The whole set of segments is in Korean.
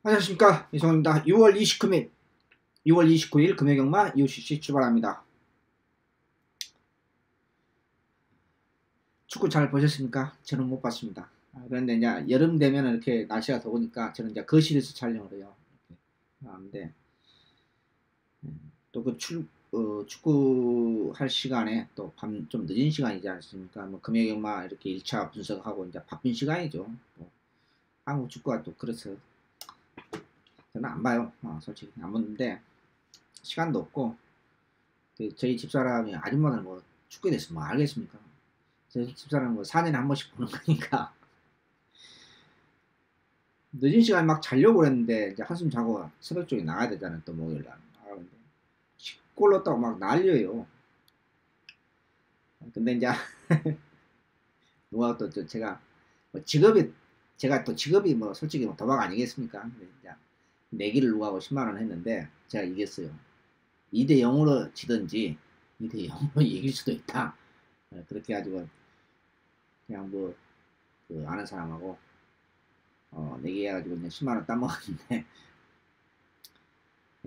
안녕하십니까, 이성입니다. 6월 29일 금요경마 UCC 출발합니다. 축구 잘 보셨습니까? 저는 못 봤습니다. 그런데 이제 여름 되면 이렇게 날씨가 더우니까 저는 이제 거실에서 촬영을 해요. 하는데 또 축구 할 시간에 또 밤 좀 늦은 시간이지 않습니까? 뭐 금요경마 이렇게 1차 분석하고 이제 바쁜 시간이죠. 또 한국 축구가 또 그래서 저는 안 봐요. 솔직히 안 보는데 시간도 없고 저희 집사람이 아줌마들 뭐 축구에 대해서 뭐 알겠습니까? 저희 집사람은 뭐 4년에 한 번씩 보는 거니까 늦은 시간에 막 자려고 그랬는데 이제 한숨 자고 새벽 쪽에 나가야 되잖아요. 또 목요일 날. 근데 골 넣었다고 막 난리예요. 근데 이제 누가 또 제가 뭐 직업이 제가 또 직업이 뭐 솔직히 뭐 도박 아니겠습니까? 근데 이제 내기를 누가 하고 10만 원 했는데 제가 이겼어요. 2대 0으로 지든지 2대 0으로 이길 수도 있다. 그렇게 해가지고 그냥 그 아는 사람하고 내기 해가지고 이제 10만 원 따먹었는데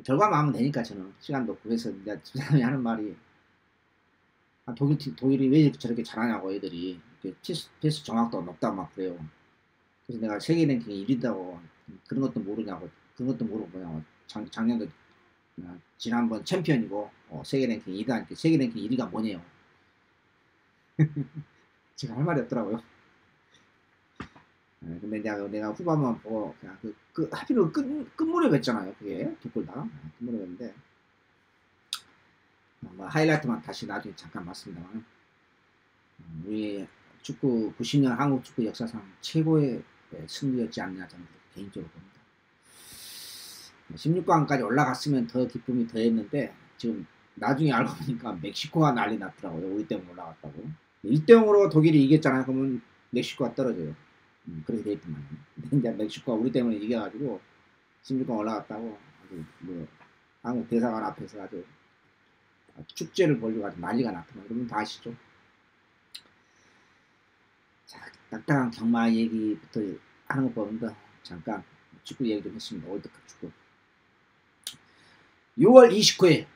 결과만 하면 되니까 저는 시간도 없고 그래서 이제 집사람이 하는 말이 독일이 왜 저렇게 잘하냐고 애들이 패스 정확도가 높다 막 그래요. 그래서 내가 세계 랭킹 1위다고 그런 것도 모르냐고 그런 것도 모르고 뭐냐고 작년도 지난번 챔피언이고 세계 랭킹 2위다 세계 랭킹 1위가 뭐냐요. 제가 할 말이 없더라고요. 근데 이제 내가 후반만 보고 그냥 하필은 끝무렵했잖아요. 그게 두 골 다. 끝무렵인데 뭐 하이라이트만 다시 나중에 잠깐 봤습니다만 우리 축구 90년 한국 축구 역사상 최고의 승리였지 않냐 저는 개인적으로 봅니다. 16강까지 올라갔으면 더 기쁨이 더했는데 지금 나중에 알고 보니까 멕시코가 난리 났더라고요. 우리 때문에 올라갔다고. 1대 0으로 독일이 이겼잖아요. 그러면 멕시코가 떨어져요. 그렇게 돼 있더만. 근데 이제 멕시코가 우리 때문에 이겨가지고 16강 올라갔다고 아주 뭐 한국 대사관 앞에서 아주 축제를 벌려고 아주 난리가 났더만. 여러분 다 아시죠? 자, 딱딱한 경마 얘기부터 하는 것 보면 잠깐 축구 얘기 좀 했습니다. 월드컵 축구. 6월 29일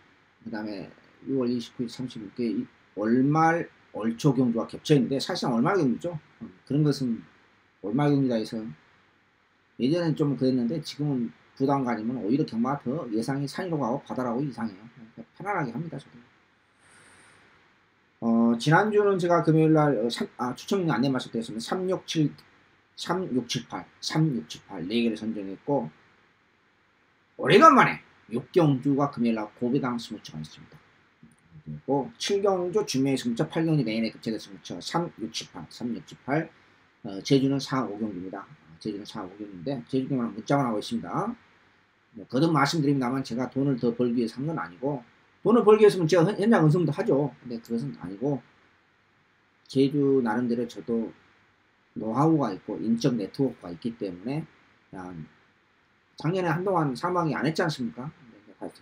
그 다음에 6월 29일 36개 월말 월초 경주가 겹쳐있는데 사실상 월말 경주죠. 그런 것은 월말 경주다 해서 예전엔 좀 그랬는데 지금은 부담 가지면 오히려 경마가 더 예상이 산이로 가고 바다라고 이상해요. 그러니까 편안하게 합니다. 저도. 지난주는 제가 금요일날 추첨 안내 말씀드렸습니다. 3678 4개를 선정했고 오래간만에 6경주가 금요일날 고배당 스무처가 있습니다. 그리고 7경주 준매의 스무처 8경주 내내 급제대 스무처 3678 제주는 4-5경주입니다. 제주는 4-5경주인데 제주경은 문자만 하고 있습니다. 거듭 말씀드립니다만 제가 돈을 더 벌기 위해서 한 건 아니고 돈을 벌기 위해서는 제가 현장 은성도 하죠. 근데 그것은 아니고 제주 나름대로 저도 노하우가 있고 인적 네트워크가 있기 때문에 작년에 한동안 상방이 안 했지 않습니까?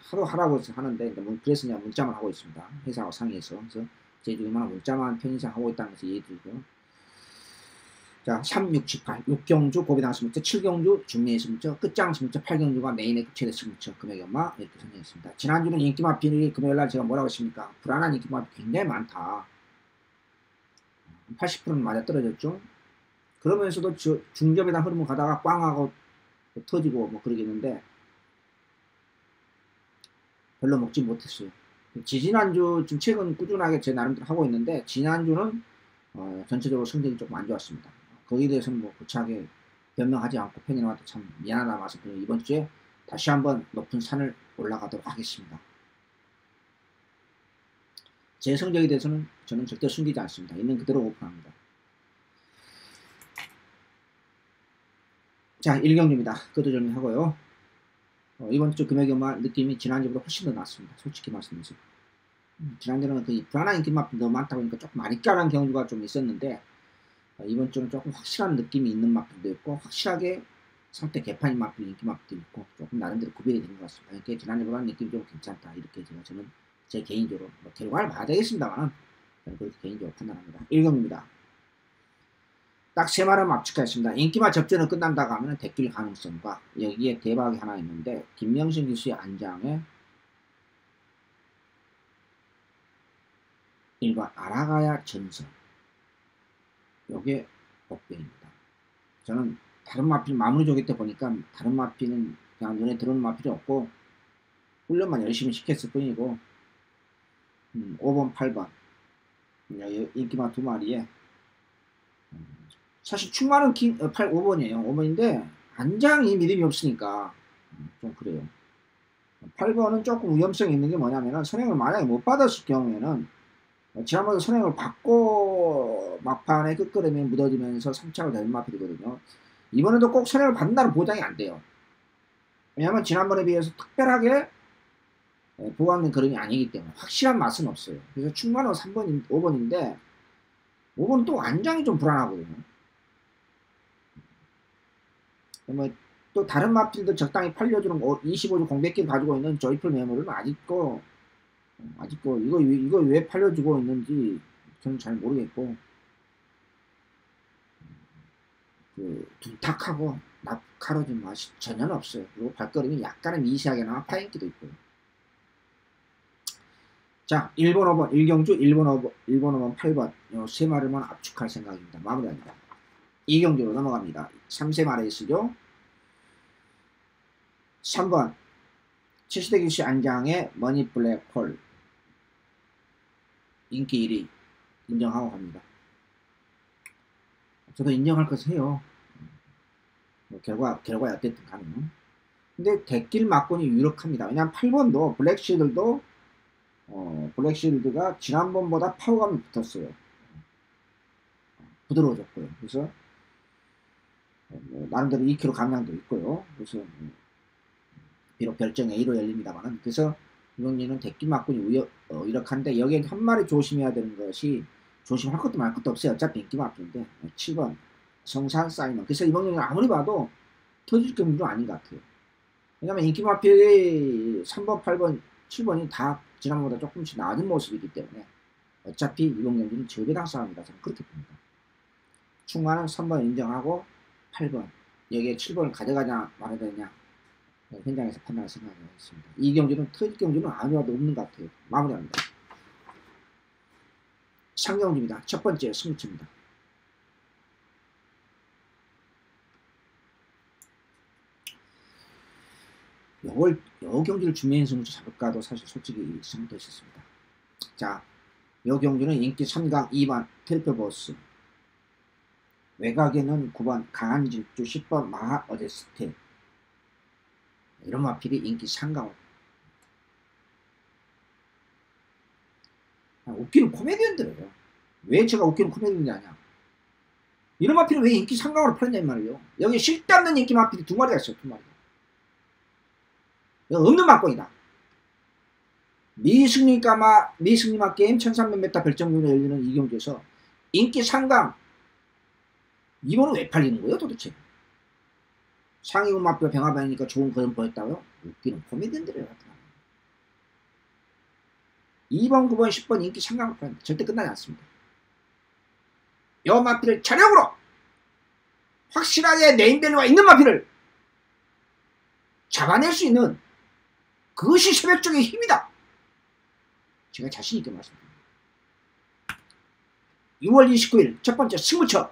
하도 하라고 해서 하는데 그래서 그냥 문자만 하고 있습니다. 회사하고 상의해서. 그래서 제주만 문자만 편의상 하고 있다는 것을 얘기해드리고요. 자, 3678 6경주 고비당 스무처 7경주 중매의 스무처 끝장 스무처 8경주가 메인의 최대 스무처 금액 얼마 이렇게 선정했습니다. 지난주는 인기맛 비밀이 금요일날 제가 뭐라고 했습니까? 불안한 인기맛이 굉장히 많다. 80%는 맞아 떨어졌죠. 그러면서도 중저배당 흐름을 가다가 꽝하고 터지고 뭐 그러겠는데 별로 먹지 못했어요. 지난주 좀 최근 꾸준하게 제 나름대로 하고 있는데 지난주는 전체적으로 성적이 조금 안 좋았습니다. 거기에 대해서는 뭐 구차하게 변명하지 않고 팬여러분한테 참 미안하다 말씀드리고 이번 주에 다시 한번 높은 산을 올라가도록 하겠습니다. 제 성적에 대해서는 저는 절대 숨기지 않습니다. 있는 그대로 오픈합니다. 자, 1경주입니다. 그것도 정리하고요. 이번 주 금액의 느낌이 지난주보다 훨씬 더 낫습니다. 솔직히 말씀드리죠. 지난주는 그 불안한 인기맛 너무 많다 보니까 조금 많이 까는 경우가 좀 있었는데 이번 주는 조금 확실한 느낌이 있는 맛들도 있고 확실하게 상태 개판인 맛들 인기 맛들도 있고 조금 나름대로 구별이 된 것 같습니다. 그러니까 지난주보다는 느낌이 좀 괜찮다 이렇게 저는 제 개인적으로 결과를 봐야 되겠습니다만 저는 그렇게 개인적으로 판단합니다. 1경입니다. 딱 세 마리만 압축했습니다. 인기마 접전은 끝난다고 하면 대길 가능성과 여기에 대박이 하나 있는데 김명신 기수의 안장에 1번 알아가야 전선. 요게 복병입니다. 저는 다른 마필 마무리 조기 때 보니까 다른 마필은 그냥 눈에 들어오는 마필이 없고 훈련만 열심히 시켰을 뿐이고 5번 8번 인기마 두 마리에 사실 충만은 5번이에요. 5번인데 안장이 믿음이 없으니까 좀 그래요. 8번은 조금 위험성이 있는 게 뭐냐면은 선행을 만약에 못 받았을 경우에는 지난번에 선행을 받고 막판에 끝걸음이 묻어지면서 3차가 되는 마필이거든요. 이번에도 꼭 선행을 받는다는 보장이 안 돼요. 왜냐하면 지난번에 비해서 특별하게 보강된 그림이 아니기 때문에 확실한 맛은 없어요. 그래서 충만은 3번, 5번인데 5번은 또 안장이 좀 불안하거든요. 또 다른 마필도 적당히 팔려주는 25주 공백기 가지고 있는 조이풀 메모리는 아직도 이거 왜 팔려주고 있는지 저는 잘 모르겠고 둔탁하고 날카로운 맛이 전혀 없어요. 그리고 발걸음이 약간은 미세하게나마 파인기도 있고요. 자, 1번 5번 일경주 1번 5번 8번 요 세 마리만 압축할 생각입니다. 마무리합니다. 이경주로 넘어갑니다. 3세 마레이스죠. 3번 7시대 기시 안장의 머니 블랙홀 인기 1위 인정하고 갑니다. 저도 인정할 것을 해요. 결과에 어쨌든 간에. 근데 대길 막곤이 유력합니다. 왜냐하면 8번도 블랙실드가 지난번보다 파워감이 붙었어요. 부드러워졌고요. 그래서 나름대로 2kg 감량도 있고요. 그래서 비록 별정 A로 열립니다만 그래서 이번에는 대길 막곤이 유력한데 여기에 한 마리 조심해야 되는 것이 조심할 것도 말 것도 없어요. 어차피 인기 막힌데 7번 성산 사이먼. 그래서 이번 경기는 아무리 봐도 터질 경기도 아닌 것 같아요. 왜냐면 인기 마필이 3번, 8번, 7번이 다 지난번보다 조금씩 나아진 모습이기 때문에 어차피 이번 경기는 저배당 싸움이다. 저는 그렇게 봅니다. 충만은 3번 인정하고 8번 여기에 7번을 가져가냐 말아야 되냐 현장에서 판단할 생각을 했습니다. 이 경기는 터질 경기는 아무래도 없는 것 같아요. 마무리합니다. 상경주입니다. 첫 번째 승부처입니다. 요 경기를 준비한 승부처 잡을까도 사실 솔직히 생각도 있었습니다. 자, 요 경기는 인기 3강 2번 텔페보스, 외곽에는 9번 강한 질주, 10번 마하 어데스테 이런 마필이 인기 3강으로. 웃기는 코미디언들이에요. 왜 제가 웃기는 코미디언이 아니야? 이런 마필이 왜 인기 3강으로 팔렸냐는 말이에요. 여기 쓸데없는 인기 마필이 두 마리가 있어요. 두 마리가. 없는 막공이다. 미승리마 게임 1300m 별정률에 열리는 이 경기에서 인기 3강 이번은 왜 팔리는 거예요 도대체? 상위군 마필 병합이니까 좋은 그림 보였다고요? 웃기는 코미디언들이에요. 2번, 9번, 10번 인기 3강으로 팔립니다. 절대 끝나지 않습니다. 요 마필을 차력으로 확실하게 네임밸류가 있는 마필을 잡아낼 수 있는 그것이 새벽쪽의 힘이다. 제가 자신있게 말씀드립니다. 6월 29일 첫 번째 승부처.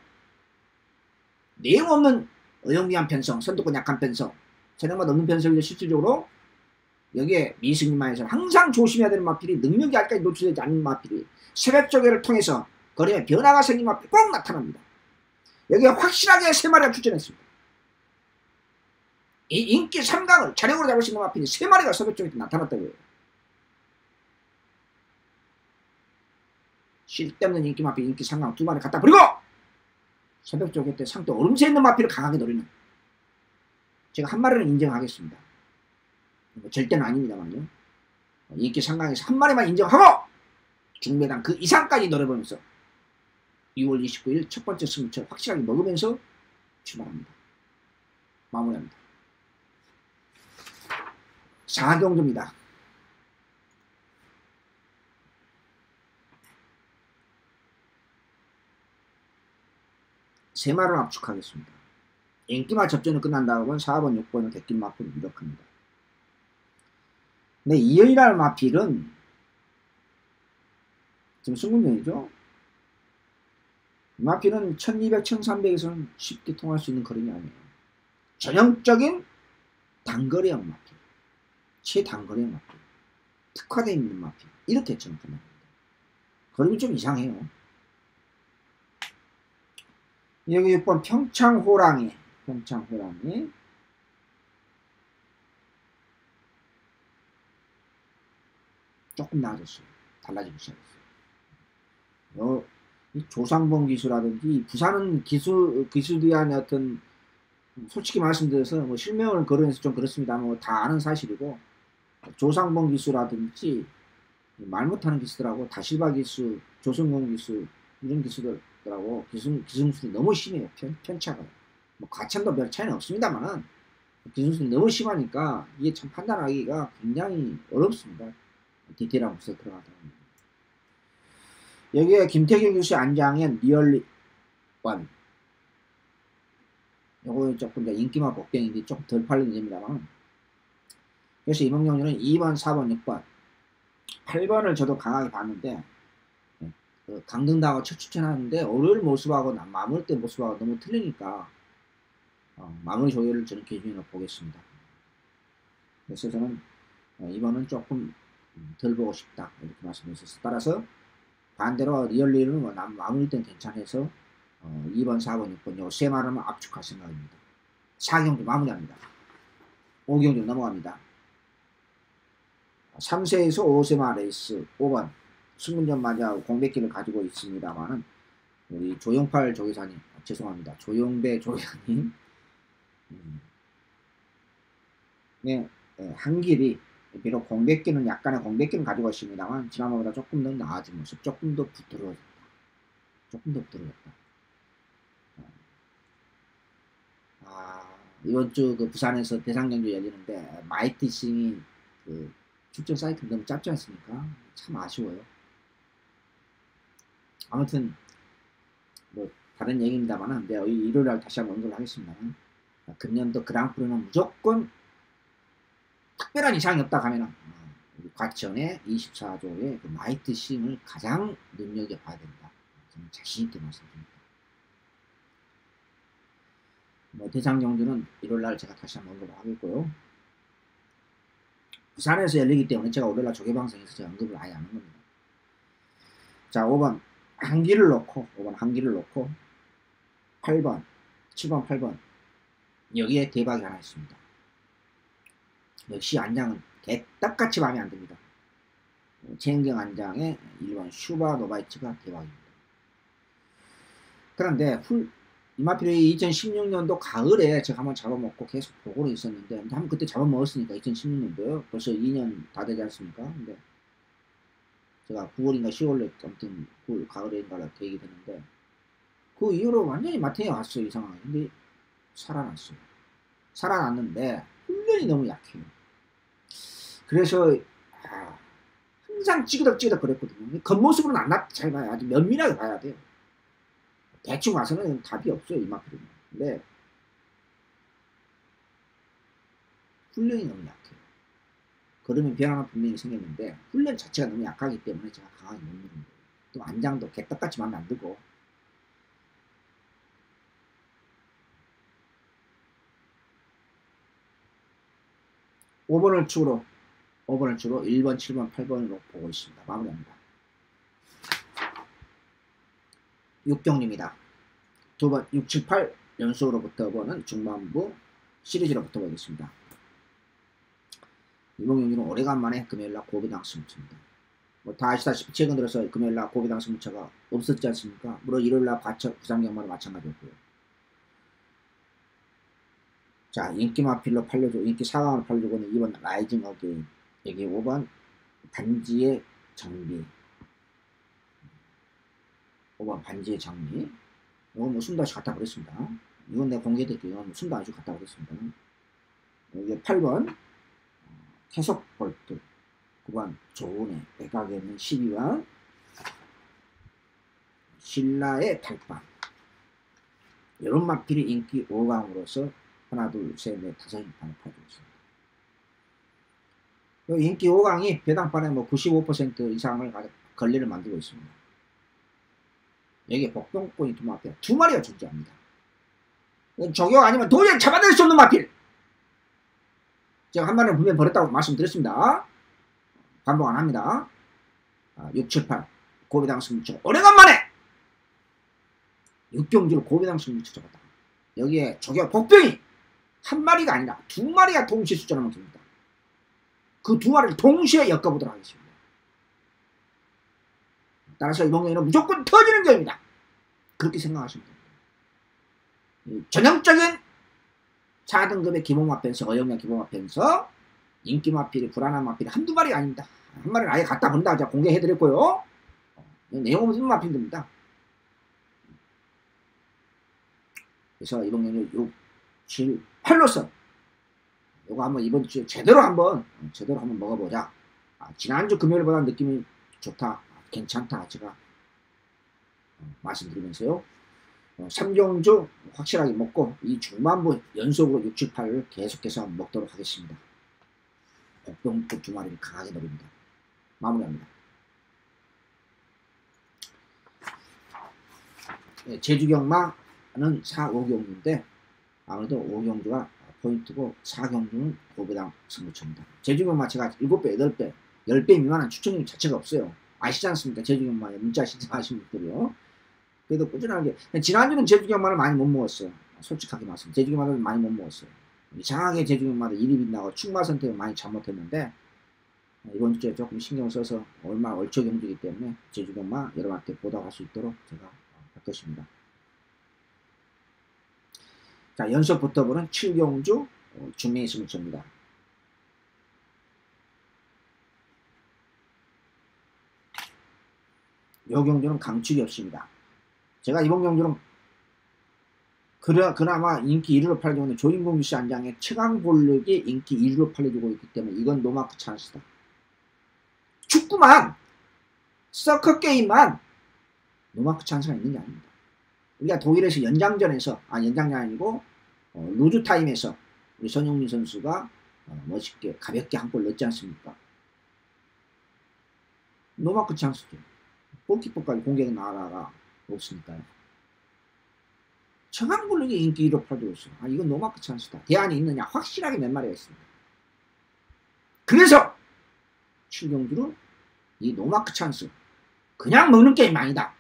내용 없는 어영미한 편성, 선두권 약한 편성, 체력맛 없는 편성인데 실질적으로 여기에 미승리마에서 항상 조심해야 되는 마필이 능력이 아직까지 노출되지 않는 마필이 새벽조개를 통해서 거리에 변화가 생긴 마필이 꼭 나타납니다. 여기에 확실하게 세 마리가 출전했습니다. 이 인기 3강을 차력으로 잡을 수 있는 마필이 세 마리가 새벽조개에 나타났다고 해요. 쓸데없는 인기 마필 인기 3강 두 마리 갖다 버리고 새벽조개 때 상대 오름세 있는 마필을 강하게 노리는, 제가 한 마리는 인정하겠습니다. 절대는 아닙니다만요. 인기 3강에서 한 마리만 인정하고 중매당 그 이상까지 노려보면서 6월 29일 첫 번째 승부처 확실하게 먹으면서 출발합니다. 마무리합니다. 4경주입니다. 세 말을 압축하겠습니다. 인기말 접전이 끝난다고 하면 4번, 6번은 객길 마필을 유력합니다. 근데 이연이라는 마필은 지금 승군령이죠. 이 마필은 1200, 1300에서는 쉽게 통할 수 있는 그림이 아니에요. 전형적인 단거리형 마필, 최단거리형 마필, 특화되어 있는 마필, 이렇게 정품합니다. 그림이 좀 이상해요. 여기 6번 평창호랑이, 평창호랑이. 조금 나아졌어요. 달라지기 시작했어요. 이 조상봉 기수라든지 부산은 기술에 대한 어떤 솔직히 말씀드려서 뭐 실명을 거론해서 좀 그렇습니다만 뭐 다 아는 사실이고 조상봉 기수라든지 말 못하는 기수들하고 다실바 기수, 조선공 기수 이런 기수들하고 기술술이 너무 심해요. 편차가. 뭐 가천도 별 차이는 없습니다만은 기술술이 너무 심하니까 이게 참 판단하기가 굉장히 어렵습니다. 디테일한 것에 들어가다 보면. 여기에 김태경 교수의 안장엔 리얼리 원. 요거 조금 이제 인기만 복병인데 조금 덜 팔리는 점입니다만. 그래서 이몽룡이는 2번, 4번, 6번, 8번을 저도 강하게 봤는데 그 강등당하고 첫 추천하는데 월요일 모습하고 마무리 때 모습하고 너무 틀리니까 마무리 조율을 저는 기준으로 보겠습니다. 그래서 저는 이번은 조금 덜 보고 싶다 이렇게 말씀드렸어요. 따라서 반대로 리얼리는 마무리 때는 괜찮아서 2번, 4번, 6번 요 세 말은 압축할 생각입니다. 4경주 마무리합니다. 5경주 넘어갑니다. 3세에서 5세마 레이스 5번 승문전 맞이하고 공백기를 가지고 있습니다만은 우리 조용팔 조계사님 죄송합니다. 조용배 조계사님 네, 한길이 비록 공백기는 약간의 공백기는 가지고 있습니다만 지난번보다 조금 더 나아진 모습, 조금 더 부드러워졌다. 조금 더 부드러워졌다. 이번 주 그 부산에서 대상경주 열리는데 마이티싱이 그 출전 사이클 너무 짧지 않습니까? 참 아쉬워요. 아무튼 뭐 다른 얘기입니다만 일요일날 다시 한번 언급을 하겠습니다. 금년도 그랑프리는 무조건 특별한 이상이 없다 하면은 과천의 24조의 그 마이티싱을 가장 눈여겨봐야 된다. 저는 자신있게 말씀드립니다. 뭐 대상경주는 일요일날 제가 다시 한번 언급을 하겠고요. 부산에서 열리기 때문에 제가 월요일날 조개방송에서 제가 언급을 아예 안 한 겁니다. 자, 5번 한기를 놓고 5번 한기를 놓고 8번 7번 8번 여기에 대박이 하나 있습니다. 역시 안장은 개떡같이 마음에 안 듭니다. 최은경 안장의 1번 슈바 노바이츠가 대박입니다. 그런데 이마필이 2016년도 가을에 제가 한번 잡아먹고 계속 보고는 있었는데 한번 그때 잡아먹었으니까 2016년도요. 벌써 2년 다 되지 않습니까? 근데 제가 9월인가 10월에 아무튼 9월 가을인가 계획이 되는데 그 이후로 완전히 마탱이 왔어요. 이상하게. 근데 살아났어요. 살아났는데 훈련이 너무 약해요. 그래서 항상 찌그덕찌그덕 그랬거든요. 겉모습으로는 안 잘 봐야 아주 면밀하게 봐야 돼요. 대충 와서는 답이 없어요. 이마필은. 근데 훈련이 너무 약해요. 그러면 변화가 분명히 생겼는데 훈련 자체가 너무 약하기 때문에 제가 강하게 못 누르는 거예요. 또 안장도 개떡같이 마음에 안 들고 5번을 축으로 1번, 7번, 8번으로 보고 있습니다. 마무리합니다. 6경기입니다. 2번 6, 7, 8 연속으로부터 보는 중반부 시리즈로 붙어보겠습니다. 이번 경기는 오래간만에 금요일날 고비당 승부처입니다. 뭐 다 아시다시피 최근 들어서 금요일날 고비당 승부처가 없었지 않습니까? 물론 일요일날 과천 부산경마도 마찬가지였고요. 자, 인기 마필로 팔려주고 인기 4강으로 팔려주고는 2번 라이징 어게인, 여기 5번 반지의 정비, 5번 반지의 정비. 이건 뭐 숨도 아주 갖다 버렸습니다. 이건 내가 공개해드릴게요. 이건 뭐 숨도 아주 갖다 버렸습니다. 여기 8번 캐석 볼트, 9번 조은의 백악에 있는 12번 신라의 탈방, 이런 마필이 인기 5강으로서 하나, 둘, 셋, 넷, 다섯 판을 팔고 있습니다. 인기 5강이 배당판에 뭐 95% 이상을 권리를 만들고 있습니다. 여기에 복병권이 두 마리가 존재합니다. 저격 아니면 도저히 잡아낼 수 없는 마필. 제가 한 마리는 분명히 버렸다고 말씀드렸습니다. 반복 안 합니다. 6, 7, 8 고배당 승부처 오래간만에 6경기로 고배당 승부처 잡았다. 여기에 저격 복병이 한 마리가 아니라 두 마리가 동시에 숫자를 먹힙니다. 그 두 마리를 동시에 엮어보도록 하겠습니다. 따라서 이번 경기는 무조건 터지는 경기입니다. 그렇게 생각하시면 됩니다. 전형적인 4등급의 기본마펜서, 어영량 기본마펜서, 인기 마필이, 불안한 마필이 한두 마리가 아닙니다. 한 마리를 아예 갖다 본다. 제가 공개해드렸고요. 내용 없는 마필입니다. 그래서 이번 경기 6, 7, 8로서 이거 한번 이번 주에 제대로 한번 먹어보자. 지난주 금요일보다 느낌이 좋다. 괜찮다. 제가 말씀드리면서요. 3경주 확실하게 먹고 이 중반부 연속으로 6, 7, 8을 계속해서 먹도록 하겠습니다. 복병급 두 마리를 강하게 노립니다. 마무리합니다. 제주경마는 4, 5경주인데 아무래도 5경주가 포인트고 4경주는 고배당 승부처입니다. 제주경마 제가 7배, 8배, 10배 미만한 추천율 자체가 없어요. 아시지 않습니까? 제주경마에 문자 신청하신 분들이요. 그래도 꾸준하게. 지난주는 제주경마를 많이 못 먹었어요. 솔직하게 말씀. 제주경마를 많이 못 먹었어요. 이상하게 제주경마를 1위 빛나고 축마 선택을 많이 잘못했는데 이번 주에 조금 신경 써서 얼마 얼추 경주이기 때문에 제주경마 여러분한테 보답할 수 있도록 제가 할 것입니다. 자, 연속부터 보는 7경주 중매의 승부처입니다. 이 경주는 강축이 없습니다. 제가 이번 경주는 그나마 인기 1위로 팔려고 있는 조인공유씨 안장의 최강볼력이 인기 1위로 팔려주고 있기 때문에 이건 노마크 찬스다. 축구만, 서커 게임만 노마크 찬스가 있는 게 아닙니다. 우리가 독일에서 연장전에서, 연장전이 아니고 루즈타임에서 우리 손흥민 선수가 멋있게 가볍게 한 골 넣지 않습니까? 노마크 찬스죠. 골키퍼까지 공격에 나가가 없으니까요. 최강볼력이 인기 1위로 팔려주고 있어요. 이건 노마크 찬스다. 대안이 있느냐? 확실하게 몇 마리가 있습니다. 그래서 7경주는 이 노마크 찬스, 그냥 먹는 게임 아니다.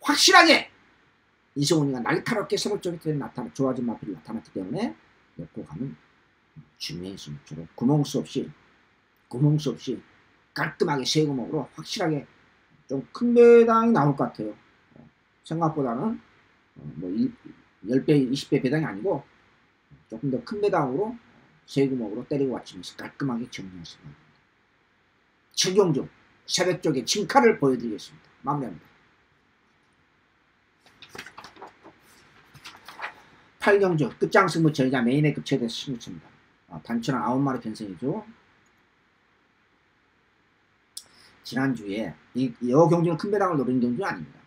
확실하게 이승훈이가 날카롭게 세력적인 좋아진 마필이 나타났기 때문에 넣고 가는 중요한 승부처로 구멍 수 없이 깔끔하게 세 구멍으로 확실하게 좀 큰 배당이 나올 것 같아요. 생각보다는 뭐 10배, 20배 배당이 아니고 조금 더 큰 배당으로 세 구멍으로 때리고 맞추면서 깔끔하게 정리하시기 바랍니다. 7경주 새벽 쪽에 칭카를 보여드리겠습니다. 마무리합니다. 8경주 끝장 승부처이자 메인에 급체된 승부처입니다. 단추는 9마리 편성이죠. 지난주에 이 경주는 큰 배당을 노린 경주는 아닙니다.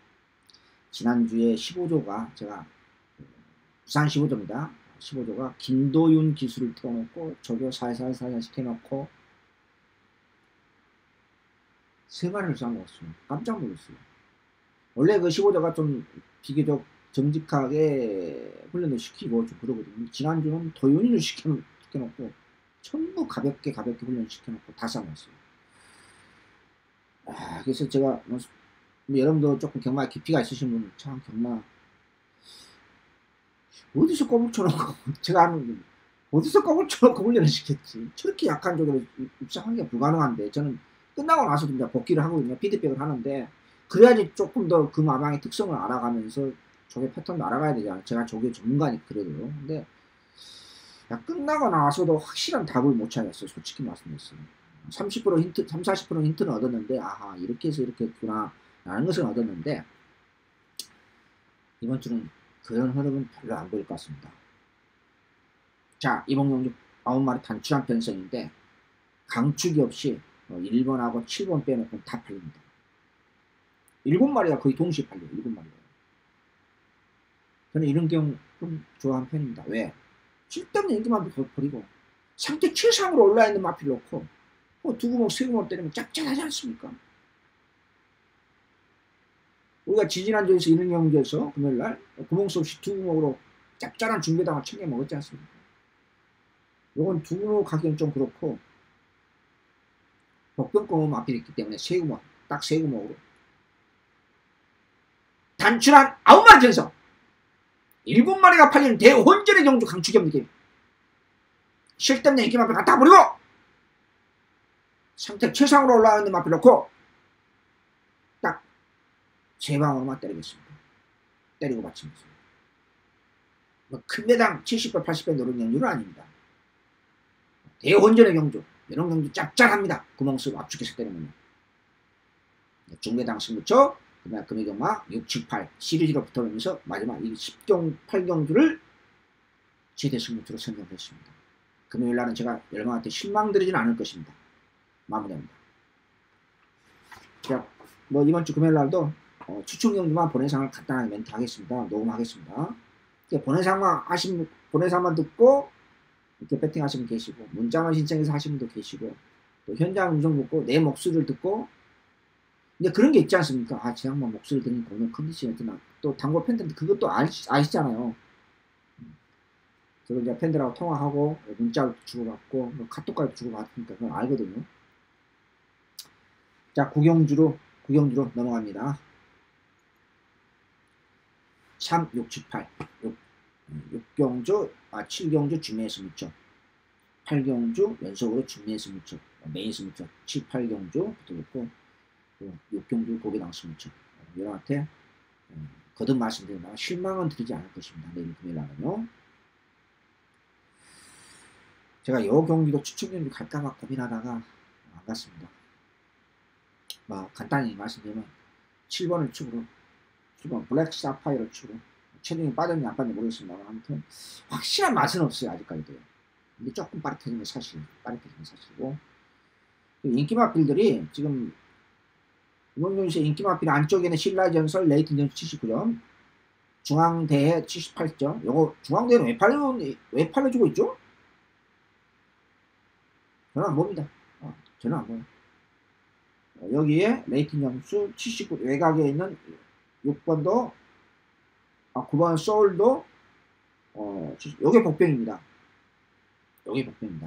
지난주에 15조가 제가 부산 15조입니다. 15조가 김도윤 기술을 틀어놓고 저교 살살살살 시켜놓고 세 마리를 쏴먹었어요. 깜짝 놀랐어요. 원래 그 15조가 좀 비교적 정직하게 훈련을 시키고 좀 그러거든요. 지난주는 도윤이를 시켜놓고 전부 가볍게 훈련을 시켜놓고 다 쏴먹었어요. 그래서 제가 여러분도 조금 경마에 깊이가 있으신 분은 참 경마 어디서 껌을 쳐놓고 제가 아는 어디서 껌을 쳐놓고 훈련을 시켰지. 저렇게 약한 쪽으로 입장하기가 불가능한데 저는 끝나고 나서도 이제 복귀를 하거든요. 피드백을 하는데 그래야지 조금 더 그 마방의 특성을 알아가면서 조개 패턴도 알아가야 되잖아요. 제가 조개 전문가니까 그래도요. 근데 끝나고 나서도 확실한 답을 못 찾았어요. 솔직히 말씀드렸어요. 30% 힌트, 30-40% 힌트는 얻었는데 아하 이렇게 해서 이렇게 했구나 라는 것을 얻었는데 이번 주는 그런 흐름은 별로 안 보일 것 같습니다. 자, 이번 경주 9마리 단출한 편성인데 강축이 없이 1번하고 7번 빼놓고 다 팔립니다. 7마리가 거의 동시에 팔려요. 7마리가. 저는 이런 경우 좀 좋아하는 편입니다. 왜? 쓸데없는 인기마필 버리고 상태 최상으로 올라있는 마필 놓고 두 구멍 세 구멍 때리면 짭짤하지 않습니까? 우리가 지지난주에서 이런 경기에서 금요일날 구멍 수 없이 두 구멍으로 짭짤한 중계당을 챙겨 먹었지 않습니까? 요건 두 구멍 가격은 좀 그렇고 복병권 마필이 있기 때문에 세 구멍, 딱 세 구멍으로 단출한 9마리 전성 7마리가 팔리는 대혼전의 경주 강추겸 느낌. 쓸데없는 인기 마필 갖다 버리고 상태 최상으로 올라가는 마필 놓고 딱 세 방으로만 때리겠습니다. 때리고 받치겠습니다. 뭐 큰 매당 70배 80배 노는 경주는 아닙니다. 대혼전의 경주 이런 경주 짭짤합니다. 구멍 쓰고 압축해서 때리면요. 중매당 승부처 그다음 금액경마 6, 7, 8 시리즈로 붙어오면서 마지막 이 10경 8경주를 최대 승부처로 선정했습니다. 금요일날은 제가 여러분한테 실망드리진 않을 것입니다. 마무리합니다. 자, 뭐 이번 주 금요일날도 추천 경주만 본회상을 간단하게 멘트 하겠습니다. 녹음하겠습니다. 본회상만 듣고 이렇게 배팅 하시면 계시고 문자만 신청해서 하시는 분도 계시고 또 현장 음성 듣고 내 목소리를 듣고 이제 그런 게 있지 않습니까? 아, 제 양반 목소리 들으니까 오늘 컨디션이 어떠나. 또 단골 팬들한테 그것도 아시잖아요. 그리고 이제 팬들하고 통화하고, 문자도 주고받고, 카톡까지 주고받으니까 그건 알거든요. 자, 구경주로 넘어갑니다. 3, 6, 7, 8. 6경주, 7경주 준비의 승부처. 8경주 연속으로 준비의 승부처. 메인 승부처. 7, 8경주 붙어있고, 6경주 고개당 승부처. 여러분한테 거듭 말씀드린다면 실망은 드리지 않을 것입니다. 내일 금요일날은요. 제가 요 경기도 추천 경기 갈까 막 고민하다가 안 갔습니다. 뭐 간단히 말씀드리면 7번을 축으로 7번 블랙 사파이어를 축으로 체중이 빠졌는지 안 빠졌는지 모르겠습니다만 아무튼 확실한 맛은 없어요. 아직까지도. 근데 조금 빠릿해지는 사실이고 인기마필들이 지금 이번 경기에서 인기마필 안쪽에는 신라전설 레이튼 점수 79점 중앙대회 78점 요거 중앙대회는 왜 팔려주고 있죠? 저는 안 봅니다. 저는 안 보여요. 여기에 레이팅 점수 79 외곽에 있는 6번도 9번 소울도 요게 복병입니다.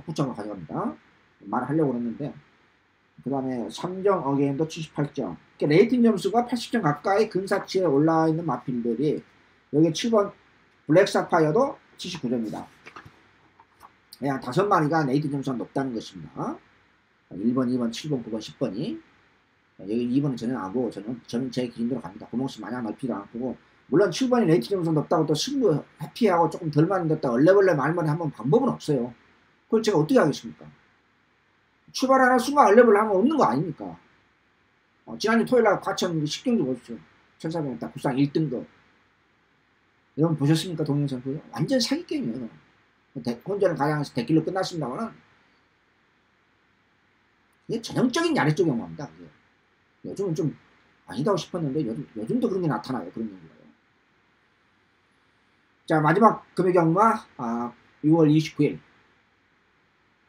후점을 가져갑니다. 말하려고 했는데 그 다음에 3정 어게인도 78점 레이팅 점수가 80점 가까이 근사치에 올라와 있는 마필들이 여기 7번 블랙 사파이어도 79점입니다. 그냥 5마리가 레이팅 점수가 높다는 것입니다. 1번, 2번, 7번, 9번, 10번이 여기 2번은 전혀 안 보고 저는 제 기준대로 갑니다. 구멍수 마냥 넓히도 않고 물론 7번이 레이팅 점수가 높다고 또 승부 해피하고 조금 덜 많이 넣었다 얼레벌레 말머리 한번 방법은 없어요. 그걸 제가 어떻게 하겠습니까? 출발하는 순간 얼레벌레 하면 없는 거 아닙니까? 지난주 토요일날 과천 10경주 보십시오. 1400m 딱 구상 1등급 여러분 보셨습니까? 동영상 그거 완전 사기 게임이에요. 혼자는 가장에서 대길로 끝났습니다만 이게 전형적인 야리쪽 경험입니다. 요즘은 좀 아니다고 싶었는데 요즘도 그런 게 나타나요. 그런 경우가요. 자, 마지막 금요 경마 6월 29일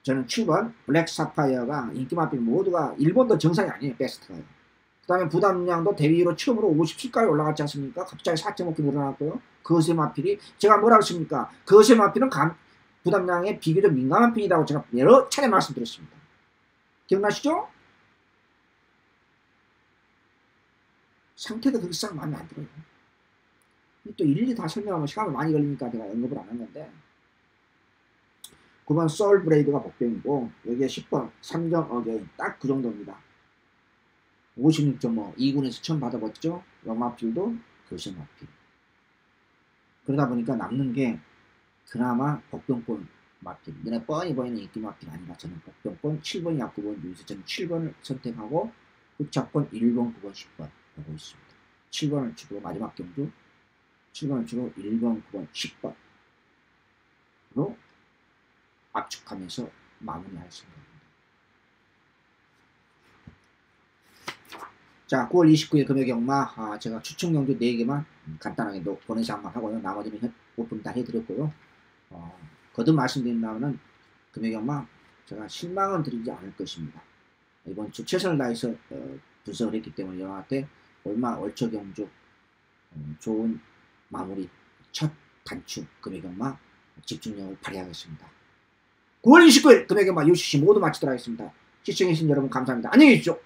저는 7번 블랙 사파이어가 인기마필 모두가 1번도 정상이 아니에요. 베스트가요. 그 다음에 부담량도 대위로 처음으로 57까지 올라갔지 않습니까? 갑자기 4.5kg 늘어났고요. 거세 마필이 제가 뭐라고 했습니까? 거세 마필은 부담량에 비교적 민감한 편이라고 제가 여러 차례 말씀드렸습니다. 기억나시죠? 상태도 그렇게 싹 마음에 안 들어요. 또 일일이 다 설명하면 시간이 많이 걸리니까 제가 언급을 안 한 건데 9번 소울 브레이드가 복병이고 여기에 10번 3정 어게인 딱 그 정도입니다. 56.5 2군에서 처음 받아봤죠. 영마필도 교세마필 그러다 보니까 남는 게 그나마 복병권 마필 눈에 뻔히 보이는 인기 마필 아니라 저는 복병권 7번 약구번 유에서 저는 7번을 선택하고 흑자권 1번 9번 10번 보고 있습니다. 7번을 주고 마지막 경주 7번을 주고 1번 9번 10번으로 압축하면서 마무리할 생각입니다. 자, 9월 29일 금요경마 제가 추측 경주 4개만 간단하게 보내서 한번 하고요. 나머지는 오픈 다 해드렸고요. 거듭 말씀드린다면 금요경마 제가 실망은 드리지 않을 것입니다. 이번 주 최선을 다해서 분석을 했기 때문에 여러분한테 월초 경주 좋은 마무리 첫 단축 금요경마 집중력을 발휘하겠습니다. 9월 29일 금요경마 UCC 모두 마치도록 하겠습니다. 시청해주신 여러분 감사합니다. 안녕히 계십시오.